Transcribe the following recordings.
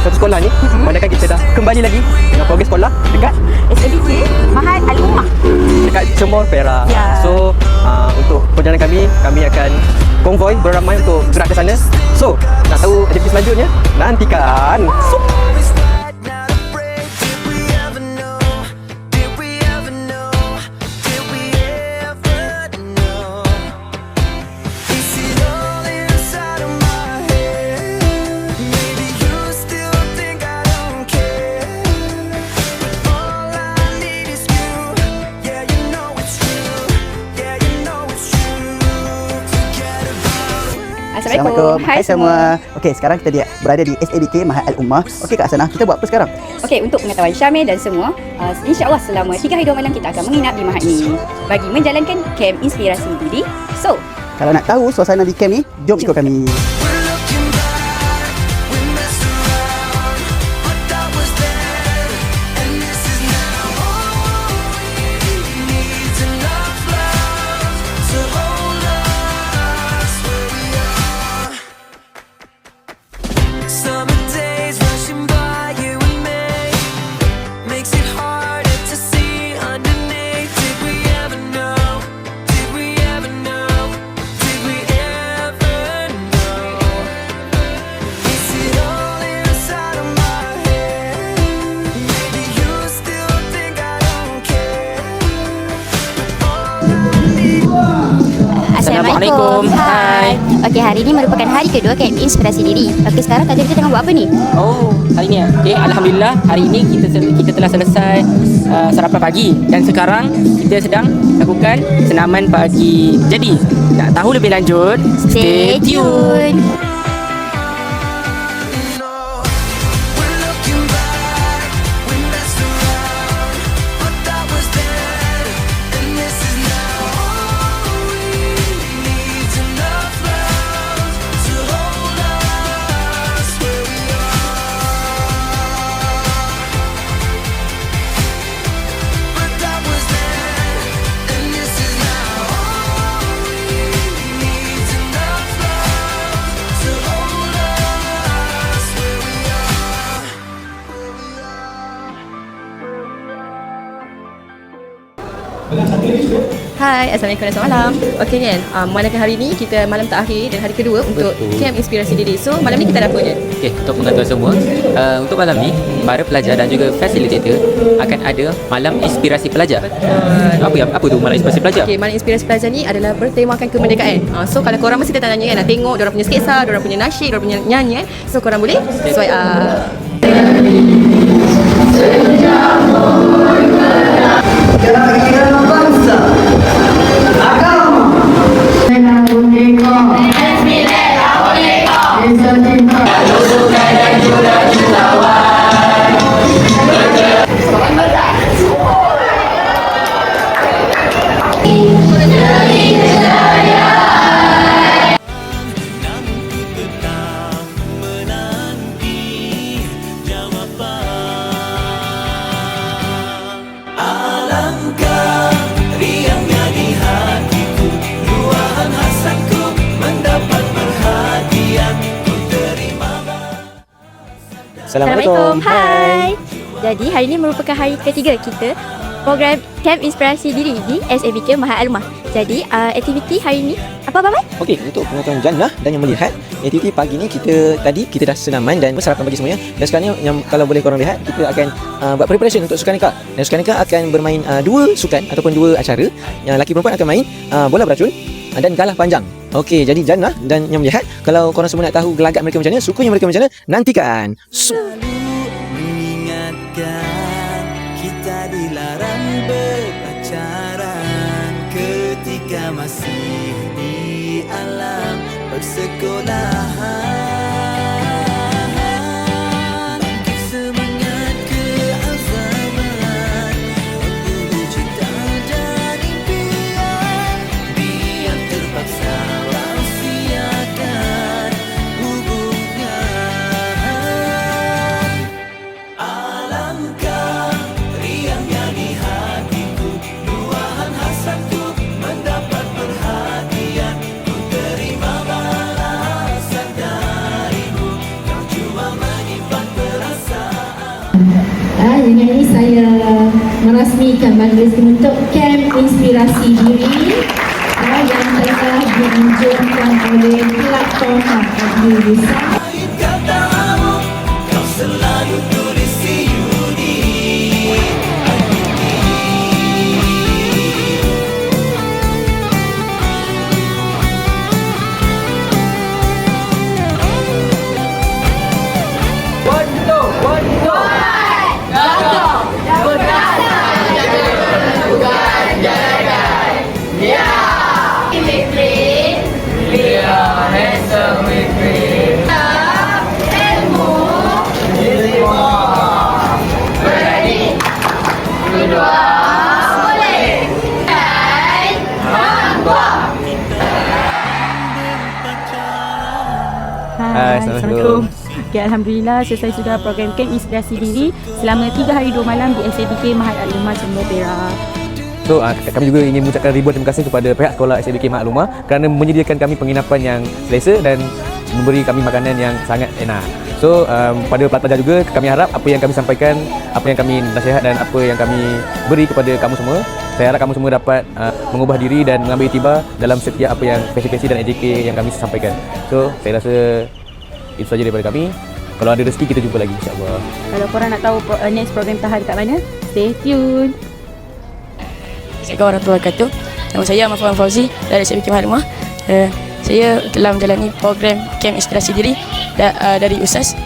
suatu sekolah ni, manakala kita dah kembali lagi dengan program sekolah dekat SABK Mahat Al-Ummah. dekat Cemor Perak. Ya. So untuk perjalanan kami akan konvoi beramai untuk gerak ke sana. So nak tahu aktiviti selanjutnya, nantikan. So, Assalamualaikum. Hai semua. Okey, sekarang kita berada di SABK Mahat Al-Ummah. Okey Kak Sanah, kita buat apa sekarang? Okey, untuk pengetahuan Syamil dan semua, insya-Allah selama 3 hari 2 malam kita akan menginap di Mahat ni bagi menjalankan kem inspirasi diri. So, Kalau nak tahu suasana di camp ni, jom ikut kami. Assalamualaikum. Hai. Okey, hari ini merupakan hari kedua kem inspirasi diri. Okey, sekarang kita tengah buat apa ni? Oh, hari ni. Okey, alhamdulillah hari ini kita telah selesai sarapan pagi dan sekarang kita sedang lakukan senaman pagi. Jadi, nak tahu lebih lanjut, Stay tune. Hai, Assalamualaikum dan selamat malam. Okey kan, malamkan hari ni kita malam terakhir dan hari kedua untuk kem inspirasi diri. So malam ni kita ada apa je? okey, untuk pengetahuan semua, untuk malam ni para pelajar dan juga fasilitator akan ada malam inspirasi pelajar. Apa tu malam inspirasi pelajar? Okey, malam inspirasi pelajar ni adalah bertemakan kemerdekaan. So kalau korang mesti tanya kan, nak tengok diorang punya sketsa, diorang punya nasyid, diorang punya nyanyian. So korang boleh sesuai Assalamualaikum. Hai. Jadi hari ini merupakan hari ketiga kita program Camp Inspirasi Diri di SABK Mahat Al-Ummah. Jadi aktiviti hari ini apa Abang? okey, untuk pengetahuan Jannah dan yang melihat, aktiviti pagi ni kita dah senaman dan sarapan pagi semuanya. Dan sekarang ni yang kalau boleh korang lihat, kita akan buat preparation untuk sukan nikah. Dan sukan nikah akan bermain dua sukan ataupun dua acara. Yang lelaki perempuan akan main bola beracun dan galah panjang. Okey, jadi Jannah dan yang melihat, kalau korang semua nak tahu gelagat mereka macam mana, sukunya mereka macam mana, nantikan. Mengingatkan kita dilarang berpacaran ketika masih di alam persekolahan. Bangkit semangat keazaman untuk cinta dan impian, biar terpaksa rahsiakan hubungan. Alangkah riangnya di hatiku, luahan hasratku mendapat perhatian, ku terima balasan. ini saya merasmikan majlis untuk Kem Inspirasi Diri yang telah dianjurkan oleh platform Ahli Lisan. Katamu kau selalu tulis Yudi. Hai, Assalamualaikum. Okay, Alhamdulillah selesai sudah program Kem Inspirasi Diri selama 3 hari 2 malam di SABK Mahat Al-Umar Sumber Perak. So kami juga ingin mengucapkan ribuan terima kasih kepada pihak sekolah SABK Mahat Al-Umar kerana menyediakan kami penginapan yang selesa dan memberi kami makanan yang sangat enak. So pada pelajar juga kami harap apa yang kami sampaikan, apa yang kami nasihat dan apa yang kami beri kepada kamu semua, saya harap kamu semua dapat mengubah diri dan mengambil iktibar dalam setiap apa yang visi-visi dan AJK yang kami sampaikan. So saya rasa itu saja daripada kami. Kalau ada rezeki kita jumpa lagi insya-Allah. Kalau korang nak tahu next program Tahar dekat mana, stay tune. Assalamualaikum warahmatullahi wabarakatuh. Nama saya Ahmad Fauzi dari SABK Mahat Al-Umar. Saya telah menjalani program Kem Inspirasi Diri dari USAS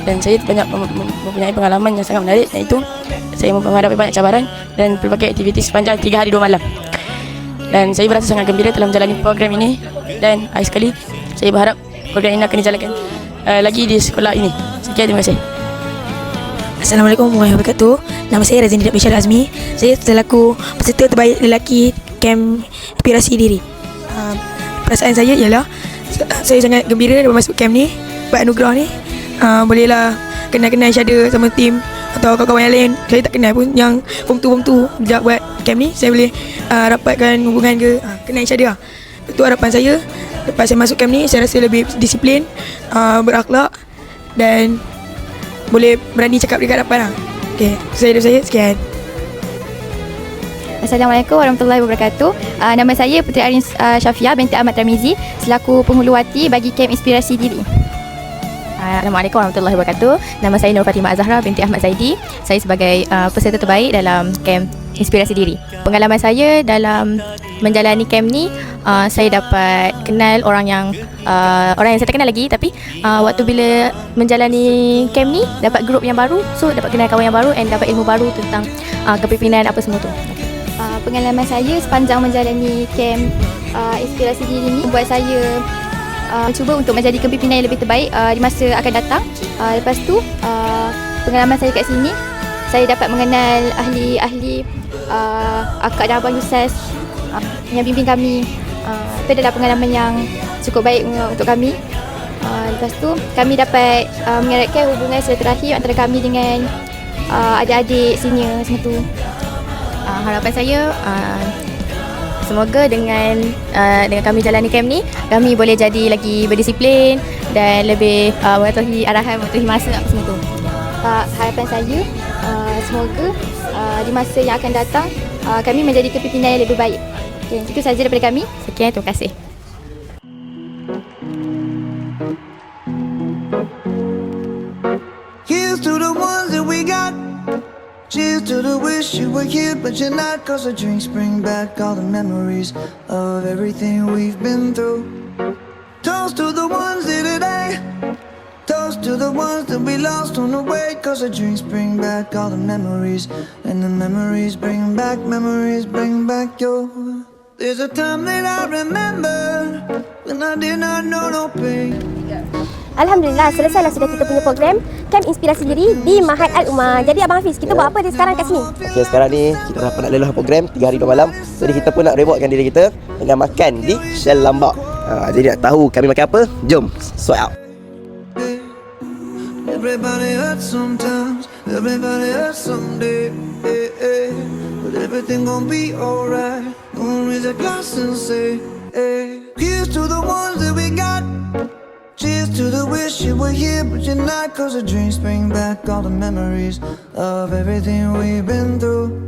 dan saya banyak mempunyai pengalaman yang sangat menarik, iaitu saya menghadapi banyak cabaran dan berbagai aktiviti sepanjang 3 hari 2 malam. Dan saya berasa sangat gembira telah menjalani program ini dan akhir sekali saya berharap program ini akan dijalankan lagi di sekolah ini. Sekian, terima kasih. Assalamualaikum warahmatullahi wabarakatuh. Nama saya Razin Didak Bishar Azmi. Saya selaku peserta terbaik lelaki Kem Inspirasi Diri. Perasaan saya ialah saya sangat gembira dapat masuk camp ni, dapat anugerah ni. Bolehlah kenal-kenal Syada sama tim atau kawan-kawan yang lain saya tak kenal pun, yang form 2 sejak buat camp ni saya boleh rapatkan hubungan ke kenal Syada. Itu harapan saya. Lepas saya masuk camp ni saya rasa lebih disiplin, berakhlak dan boleh berani cakap dekat hadapan lah. Okay, saya sekian. Assalamualaikum warahmatullahi wabarakatuh. Nama saya Puteri Arin Syafiah binti Ahmad Tramizi selaku penghuluwati bagi Kem Inspirasi Diri. Assalamualaikum warahmatullahi wabarakatuh. Nama saya Nur Fatimah Azhara binti Ahmad Zaidi. Saya sebagai peserta terbaik dalam Kem Inspirasi Diri. Pengalaman saya dalam menjalani camp ni, saya dapat kenal orang yang saya tak kenal lagi, tapi waktu bila menjalani camp ni dapat grup yang baru, so dapat kenal kawan yang baru and dapat ilmu baru tentang kepimpinan apa semua tu. Pengalaman saya sepanjang menjalani camp Inspirasi Diri ni membuat saya cuba untuk menjadi kepimpinan yang lebih terbaik di masa akan datang. Lepas tu pengalaman saya kat sini, saya dapat mengenal ahli-ahli akak dan abang USAS yang bimbing kami. Itu adalah pengalaman yang cukup baik untuk kami. Lepas tu kami dapat mengeratkan hubungan silaturahim antara kami dengan adik-adik senior semua tu. Harapan saya semoga dengan kami jalani camp ni, kami boleh jadi lagi berdisiplin dan lebih mematuhi arahan, mematuhi masa apa semua tu. Harapan saya semoga di masa yang akan datang kami menjadi kepimpinan yang lebih baik. Okay, itu sahaja daripada kami. Sekian, terima kasih. Here's to the ones that we got. Cheers to the wish you were here but you're not. Cause the drinks bring back all the memories of everything we've been through. Toast to the ones here today. Toast to the ones that we lost on the way. Cause the drinks bring back all the memories. And the memories bring back your. There's a time that I remember when I did not know no pain. Alhamdulillah, selesailah sudah kita punya program Kem Inspirasi Diri di Mahat Al-Umar. Jadi Abang Hafiz, kita buat apa sekarang kat sini? Okay, sekarang ni kita dah penat lelah program 3 hari 2 malam. Jadi kita pun nak rewardkan diri kita dengan makan di Shell Lambak. Jadi nak tahu kami makan apa? Jom, sort out. Everybody hurts sometimes, everybody hurts someday. But everything gon' be alright. Gonna raise a glass and say, here's to the ones that we got. Cheers to the wish you were here, but you're not. Cause the drinks bring back all the memories of everything we've been through.